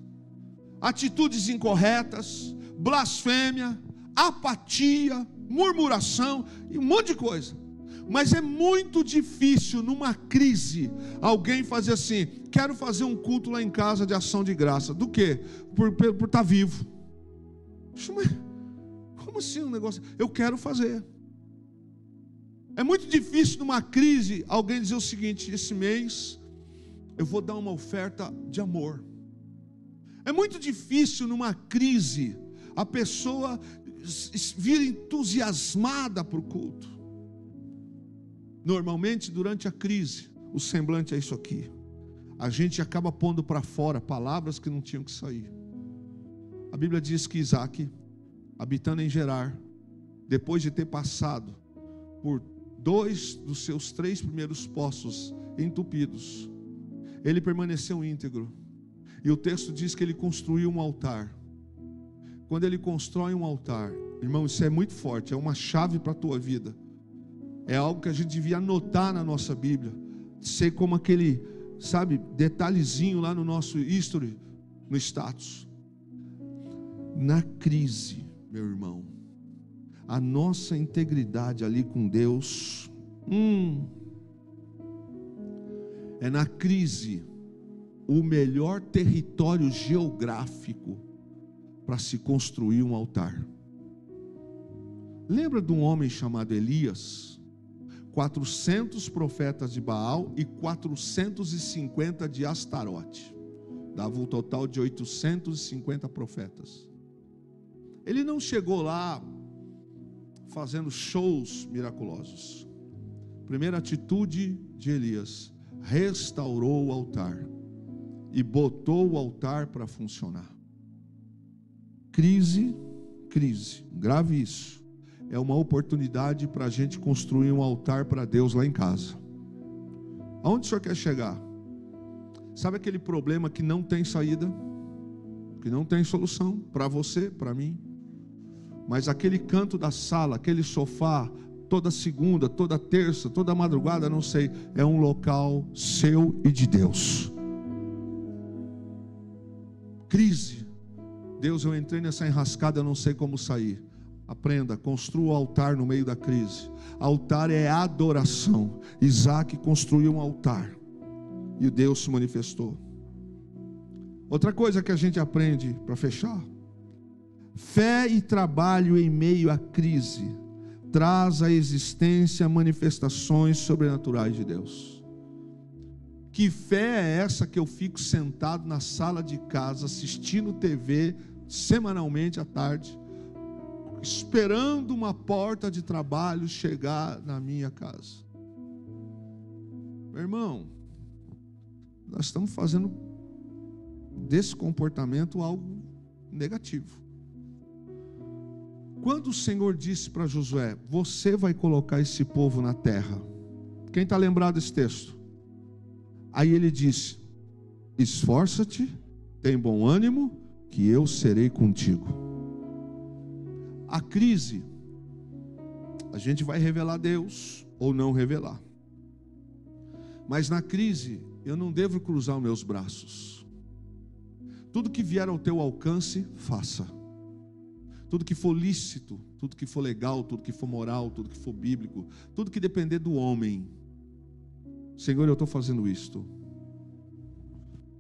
atitudes incorretas, blasfêmia, apatia, murmuração e um monte de coisa. Mas é muito difícil numa crise alguém fazer assim: quero fazer um culto lá em casa de ação de graça. Do quê? Por estar vivo. Como assim um negócio? Eu quero fazer. É muito difícil numa crise alguém dizer o seguinte: esse mês eu vou dar uma oferta de amor. É muito difícil numa crise a pessoa vir entusiasmada para o culto. Normalmente durante a crise o semblante é isso aqui: a gente acaba pondo para fora palavras que não tinham que sair. A Bíblia diz que Isaac, habitando em Gerar, depois de ter passado por 2 dos seus 3 primeiros poços entupidos, ele permaneceu íntegro, e o texto diz que ele construiu um altar. Quando ele constrói um altar, irmão, isso é muito forte, é uma chave para a tua vida, é algo que a gente devia anotar na nossa Bíblia, ser como aquele, detalhezinho lá no nosso history, no status. Na crise, meu irmão, a nossa integridade ali com Deus, é na crise o melhor território geográfico para se construir um altar. Lembra de um homem chamado Elias? 400 profetas de Baal e 450 de Astarote, dava um total de 850 profetas. Ele não chegou lá fazendo shows miraculosos. Primeira atitude de Elias: restaurou o altar e botou o altar para funcionar. Crise, grave isso, é uma oportunidade para a gente construir um altar para Deus lá em casa. Aonde o senhor quer chegar? Sabe aquele problema que não tem saída, que não tem solução para você, para mim? Mas aquele canto da sala, aquele sofá, toda segunda, toda terça, toda madrugada, não sei, é um local seu e de Deus. Crise: Deus, eu entrei nessa enrascada, eu não sei como sair. Aprenda, construa o altar no meio da crise. Altar é adoração. Isaac construiu um altar e Deus se manifestou. Outra coisa que a gente aprende, para fechar: Fé e trabalho em meio à crise traz à existência manifestações sobrenaturais de Deus. Que fé é essa que eu fico sentado na sala de casa assistindo TV semanalmente à tarde, esperando uma porta de trabalho chegar na minha casa? Meu irmão, nós estamos fazendo desse comportamento algo negativo. Quando o Senhor disse para Josué: você vai colocar esse povo na terra. Quem está lembrado desse texto? Aí ele disse: esforça-te, tem bom ânimo, que eu serei contigo. A crise, a gente vai revelar Deus ou não revelar. Mas na crise, eu não devo cruzar os meus braços. Tudo que vier ao teu alcance, faça. Tudo que for lícito, tudo que for legal, tudo que for moral, tudo que for bíblico, tudo que depender do homem. Senhor, eu estou fazendo isto.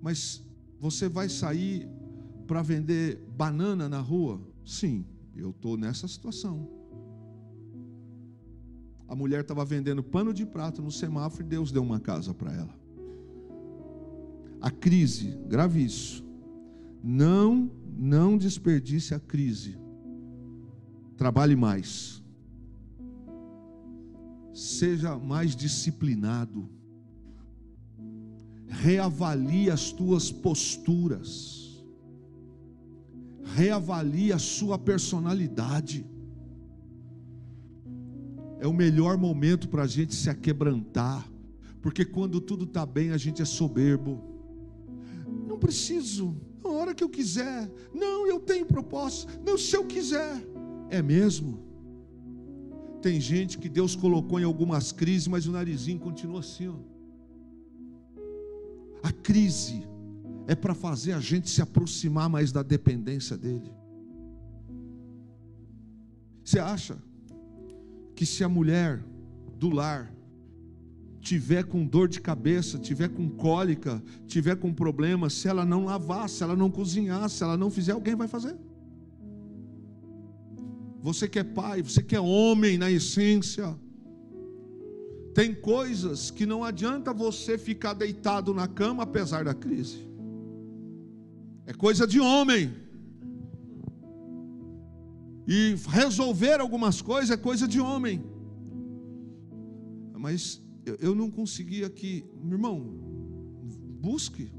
Mas você vai sair para vender banana na rua? Sim, eu estou nessa situação. A mulher estava vendendo pano de prato no semáforo e Deus deu uma casa para ela. A crise, grave isso. Não desperdice a crise. Trabalhe mais. Seja mais disciplinado. Reavalie as tuas posturas. Reavalie a sua personalidade. É o melhor momento para a gente se aquebrantar. Porque quando tudo está bem, a gente é soberbo. Não preciso, na hora que eu quiser. Não, eu tenho propósito. Não, se eu quiser. É mesmo? Tem gente que Deus colocou em algumas crises, mas o narizinho continua assim, ó. A crise é para fazer a gente se aproximar mais da dependência dele. Você acha que se a mulher do lar tiver com dor de cabeça, tiver com cólica, tiver com problema, se ela não lavar, se ela não cozinhar, se ela não fizer, alguém vai fazer? Você que é pai, você que é homem na essência, tem coisas que não adianta você ficar deitado na cama apesar da crise. É coisa de homem. E resolver algumas coisas é coisa de homem. Mas eu não consegui aqui. Meu irmão, busque.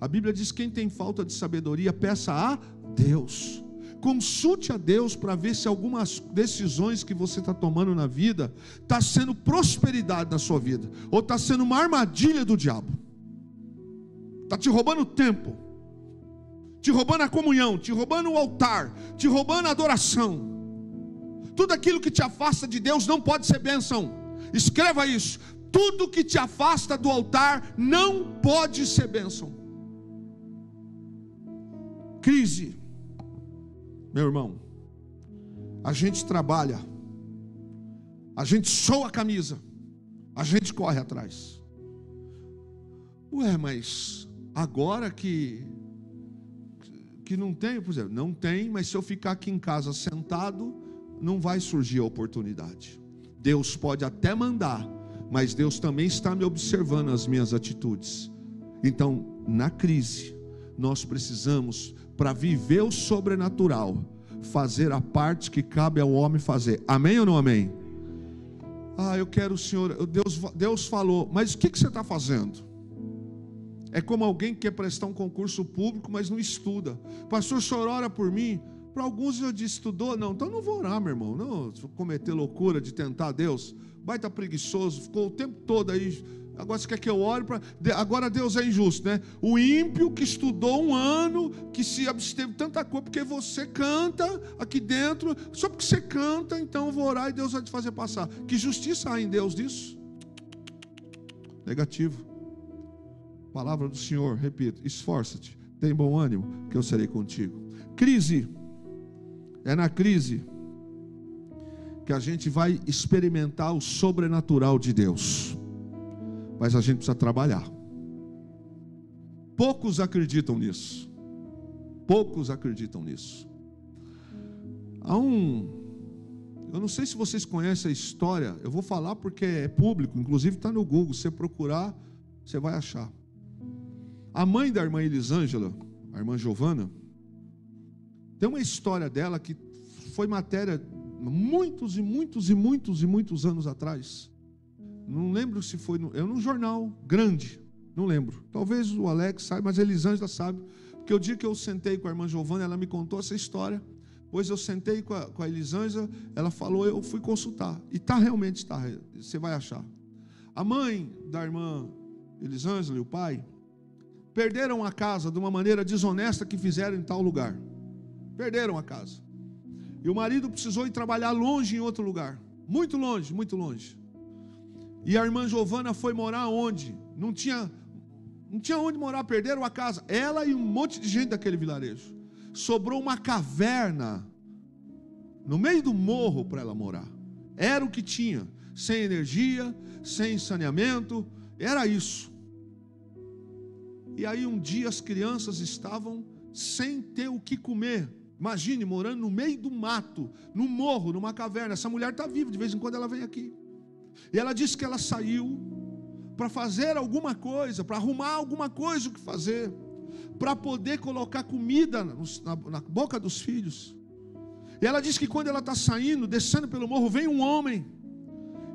A Bíblia diz: quem tem falta de sabedoria, peça a Deus. Consulte a Deus para ver se algumas decisões que você está tomando na vida está sendo prosperidade na sua vida, ou está sendo uma armadilha do diabo. Está te roubando tempo, te roubando a comunhão, te roubando o altar, te roubando a adoração. Tudo aquilo que te afasta de Deus não pode ser bênção. Escreva isso: tudo que te afasta do altar não pode ser bênção. Crise. Meu irmão, a gente trabalha, a gente soa a camisa, a gente corre atrás. Ué, mas agora que não tem, por exemplo, não tem, mas se eu ficar aqui em casa sentado, não vai surgir a oportunidade. Deus pode até mandar, mas Deus também está me observando as minhas atitudes. Então, na crise, nós precisamos, para viver o sobrenatural, fazer a parte que cabe ao homem fazer. Amém ou não amém? Eu quero o Senhor. Deus falou, mas o que você está fazendo? É como alguém que quer prestar um concurso público, mas não estuda. Pastor, o senhor ora por mim? Para alguns eu disse: estudou? Não, então não vou orar, meu irmão. Não, vou cometer loucura de tentar Deus. Vai estar preguiçoso, ficou o tempo todo aí. Agora você quer que eu ore para... Agora Deus é injusto, né? O ímpio que estudou um ano, que se absteve tanta coisa, porque você canta aqui dentro, só porque você canta, então eu vou orar e Deus vai te fazer passar. Que justiça há em Deus disso? Negativo. Palavra do Senhor, repito: esforça-te, tem bom ânimo, que eu serei contigo. Crise. É na crise que a gente vai experimentar o sobrenatural de Deus. Mas a gente precisa trabalhar. Poucos acreditam nisso. Poucos acreditam nisso. Eu não sei se vocês conhecem a história, eu vou falar porque é público, inclusive está no Google, se você procurar, você vai achar. A mãe da irmã Elisângela, a irmã Giovana, tem uma história dela que foi matéria muitos anos atrás. Não lembro se foi num jornal grande, não lembro. Talvez o Alex saiba, mas a Elisângela sabe. Porque o dia que eu sentei com a irmã Giovana, ela me contou essa história. Pois eu sentei com a Elisângela, ela falou, eu fui consultar. E realmente está, você vai achar. A mãe da irmã Elisângela e o pai perderam a casa de uma maneira desonesta que fizeram em tal lugar. Perderam a casa. E o marido precisou ir trabalhar longe em outro lugar. Muito longe, muito longe. E a irmã Giovana foi morar onde? Não tinha onde morar, perderam a casa. Ela e um monte de gente daquele vilarejo. Sobrou uma caverna no meio do morro para ela morar. Era o que tinha. Sem energia, sem saneamento. Era isso. E aí um dia as crianças estavam sem ter o que comer. Imagine, morando no meio do mato, no morro, numa caverna. Essa mulher está viva, de vez em quando ela vem aqui. E ela disse que ela saiu para fazer alguma coisa, para arrumar alguma coisa o que fazer, para poder colocar comida na boca dos filhos. E ela disse que quando ela está saindo, descendo pelo morro, vem um homem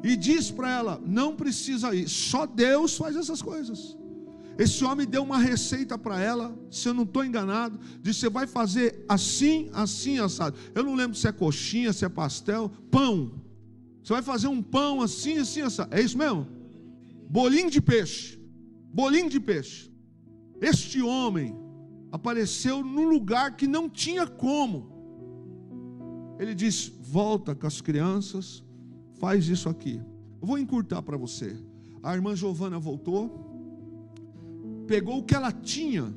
e diz para ela, não precisa ir, só Deus faz essas coisas. Esse homem deu uma receita para ela, se eu não estou enganado, disse, você vai fazer assim, assim, assado. Eu não lembro se é coxinha, se é pastel, pão. Você vai fazer um pão assim, assim, assado. É isso mesmo? Bolinho de peixe. Bolinho de peixe. Este homem apareceu num lugar que não tinha como. Ele disse, volta com as crianças, faz isso aqui. Eu vou encurtar para você. A irmã Giovana voltou, pegou o que ela tinha,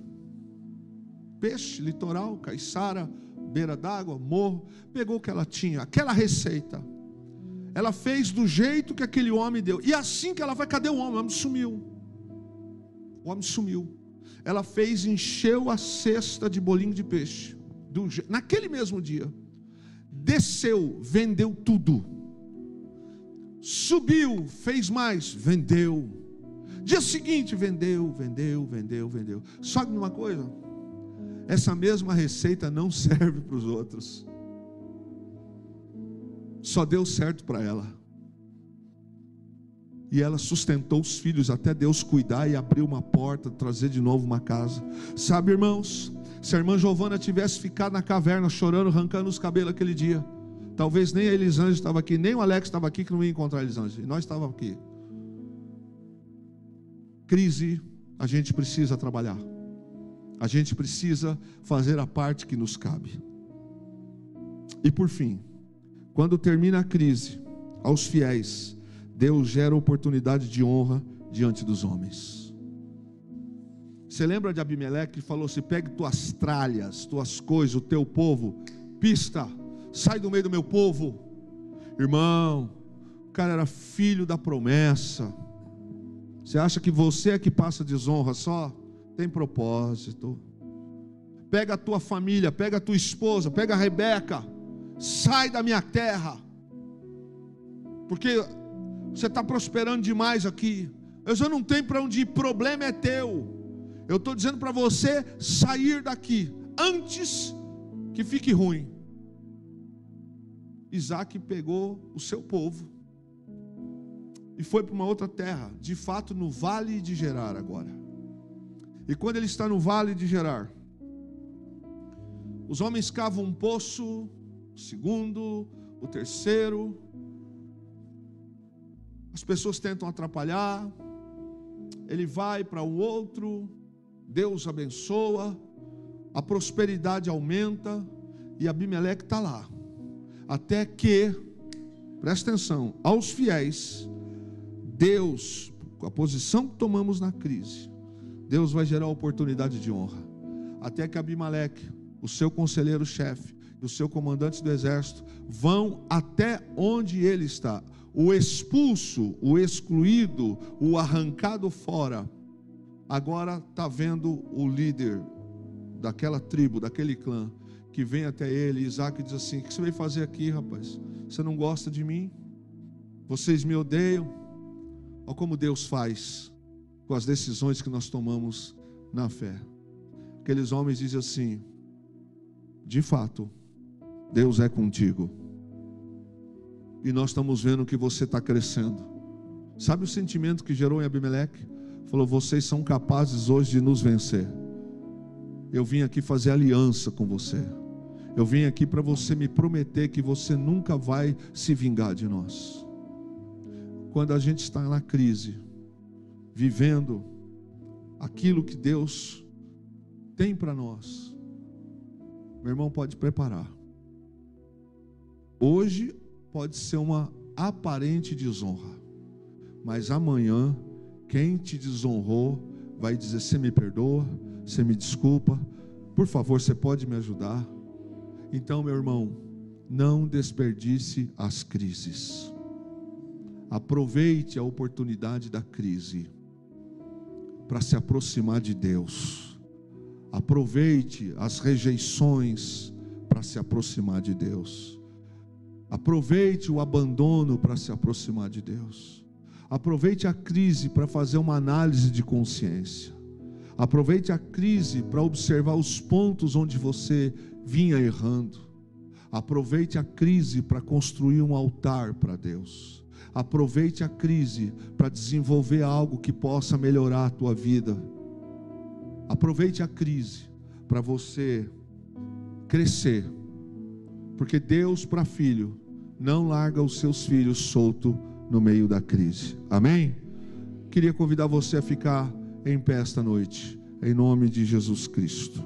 peixe, litoral, caiçara, beira d'água, morro, pegou o que ela tinha, aquela receita, ela fez do jeito que aquele homem deu, e assim que ela vai, cadê o homem? O homem sumiu, ela fez, encheu a cesta de bolinho de peixe, naquele mesmo dia, desceu, vendeu tudo, subiu, fez mais, vendeu. Dia seguinte, vendeu. Sabe uma coisa? Essa mesma receita não serve para os outros. Só deu certo para ela. E ela sustentou os filhos até Deus cuidar e abrir uma porta, trazer de novo uma casa. Sabe, irmãos, se a irmã Giovana tivesse ficado na caverna chorando, arrancando os cabelos aquele dia, talvez nem a Elisângela estava aqui, nem o Alex estava aqui, que não ia encontrar a Elisângela. E nós estávamos aqui. Crise, a gente precisa trabalhar. A gente precisa fazer a parte que nos cabe. E por fim, quando termina a crise, aos fiéis, Deus gera oportunidade de honra diante dos homens. Você lembra de Abimeleque que falou assim, pegue tuas tralhas, tuas coisas, o teu povo, pista, sai do meio do meu povo. Irmão, o cara era filho da promessa. Você acha que você é que passa desonra só? Tem propósito. Pega a tua família, pega a tua esposa, pega a Rebeca, sai da minha terra, porque você está prosperando demais aqui. Eu já não tenho para onde ir, problema é teu. Eu estou dizendo para você sair daqui, antes que fique ruim. Isaac pegou o seu povo e foi para uma outra terra, de fato no vale de Gerar agora. E quando ele está no vale de Gerar, os homens cavam um poço, o segundo, o terceiro, as pessoas tentam atrapalhar, ele vai para o outro, Deus abençoa, a prosperidade aumenta, e Abimeleque está lá, até que, presta atenção, aos fiéis, Deus, com a posição que tomamos na crise, Deus vai gerar oportunidade de honra, até que Abimeleque, o seu conselheiro-chefe, e o seu comandante do exército, vão até onde ele está. O expulso, o excluído, o arrancado fora, agora está vendo o líder daquela tribo, daquele clã, que vem até ele. Isaac diz assim: o que você veio fazer aqui, rapaz? Você não gosta de mim? Vocês me odeiam? Olha como Deus faz com as decisões que nós tomamos na fé. Aqueles homens dizem assim: de fato, Deus é contigo, e nós estamos vendo que você está crescendo. Sabe o sentimento que gerou em Abimeleque? Falou: vocês são capazes hoje de nos vencer. Eu vim aqui fazer aliança com você. Eu vim aqui para você me prometer que você nunca vai se vingar de nós. Quando a gente está na crise, vivendo aquilo que Deus tem para nós, meu irmão, pode preparar. Hoje pode ser uma aparente desonra, mas amanhã quem te desonrou vai dizer: você me perdoa, você me desculpa, por favor, você pode me ajudar? Então, meu irmão, não desperdice as crises. Aproveite a oportunidade da crise para se aproximar de Deus. Aproveite as rejeições para se aproximar de Deus. Aproveite o abandono para se aproximar de Deus. Aproveite a crise para fazer uma análise de consciência. Aproveite a crise para observar os pontos onde você vinha errando. Aproveite a crise para construir um altar para Deus. Aproveite a crise para desenvolver algo que possa melhorar a tua vida. Aproveite a crise para você crescer, porque Deus, para filho, não larga os seus filhos soltos no meio da crise. Amém? Queria convidar você a ficar em pé esta noite, em nome de Jesus Cristo.